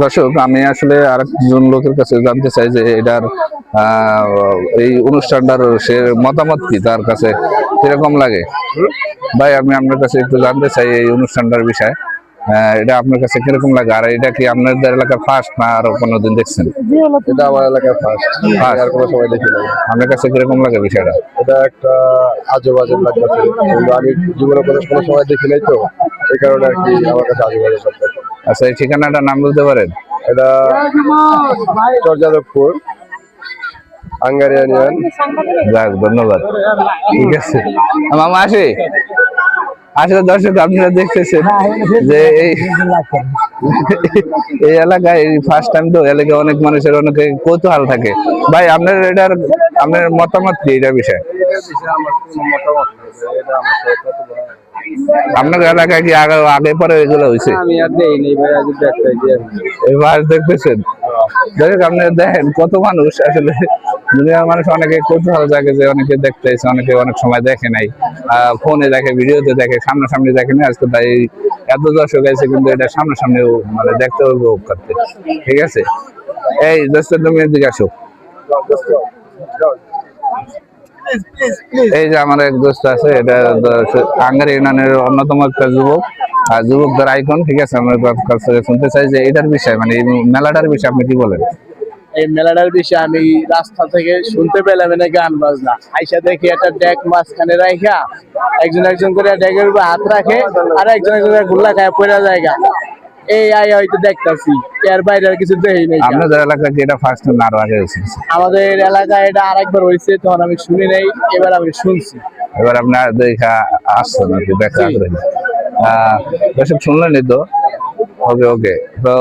দর্শক, আমি আসলে আরেকজন লোকের কাছে জানতে চাই যে এটার এই অনুষ্ঠানটার সে মতামত কি, তার কাছে কিরকম লাগে। ভাই, আমি আপনার কাছে একটু জানতে চাই এই অনুষ্ঠানটার বিষয়ে। এটা আপনার কাছে কিরকম লাগে, আর এটা কি আপনাদের এলাকার ফার্স্ট না আরো কোনোদিন দেখছেন? এটা আমার এলাকার ফার্স্ট, আর কোনো সময় দেখি নাই। আপনার কাছে কিরকম লাগে বিষয়টা? এটা একটা আজব আজব লাগতেছে, কিন্তু আমি জীবনে কোনো সময় দেখি নাই, তো এই কারণে আর কি আমার কাছে আজব আজব লাগতেছে। আচ্ছা, এই ঠিকানাটার নাম বলতে পারেন? এটা চরযাদবপুর, আঙ্গারি ইউনিয়ন। যাক, ধন্যবাদ। ঠিক আছে মামা, আসি। আসলে দর্শক, আপনারা দেখতেছেন যে এই এলাকায় ফার্স্ট টাইম, তো এলাকায় অনেক মানুষের অনেক কৌতূহল থাকে। ভাই, আপনার মতামত কি এটা বিষয়ে? আপনার এলাকায় কি আগে পরে এগুলো হয়েছে? আমি আর দেইনি ভাই, আজ এবার দেখতেছেন আপনারা দেখেন কত মানুষ আসলে দুনিয়ার মানুষ, অনেকে কৌতূহল জাগে যে অনেকে দেখতে এসে, অনেকে অনেক সময় দেখে নাই, ফোনে দেখে, ভিডিওতে দেখে, সামনাসামনি দেখে না। আজকে তাই এত দর্শক আছে, কিন্তু এটা সামনাসামনি মানে দেখতে উপভোগ করতে। ঠিক আছে, এই দোস্ত, তুমি এদিকে আসো। এই যে আমার এক দোস্ত আছে, এটা আঙ্গারি ইউনিয়নের অন্যতম একটা যুবক, আর যুবকদের আইকন। ঠিক আছে, আমরা কাছ থেকে শুনতে চাই যে এটার বিষয়ে, মানে এই মেলাটার বিষয়ে আপনি কি বলেন? এই মেলাটার বিষয়ে আমি রাস্তা থেকে শুনতে পেলাম এনে গান বাজনা, আইসা দেখি একটা ডেক মাঝখানে রাখা একজন করে ডেকের উপর হাত রাখে, আর একজন গুল্লা খায় পড়া জায়গা। এই হয়তো দেখতাছি, এর বাইরে আর কিছু দেখি নাই। আপনাদের এলাকায় এটা ফার্স্ট না আরো আগে হয়েছে? আমাদের এলাকায় এটা আরেকবার হয়েছে, তখন আমি শুনি নাই, এবার আমি শুনছি। এবার আপনার দেখা আসছেন আর কি, দেখা দর্শক শুনলেনই তো। ওকে ওকে, তো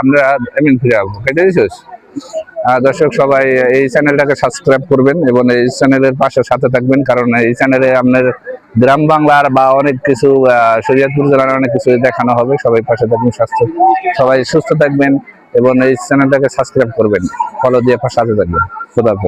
আমরা এমনি ফিরে আসবো, কেটে দিছিস। দর্শক সবাই এই চ্যানেলটাকে সাবস্ক্রাইব করবেন এবং এই চ্যানেলের পাশে সাথে থাকবেন, কারণ এই চ্যানেলে আপনার গ্রাম বাংলার বা অনেক কিছু শরীয়তপুর জেলার অনেক কিছু দেখানো হবে। সবাই পাশে থাকবেন, সবাই সুস্থ থাকবেন এবং এই চ্যানেলটাকে সাবস্ক্রাইব করবেন, ফলো দিয়ে সাথে থাকবেন। খোদা হাফেজ।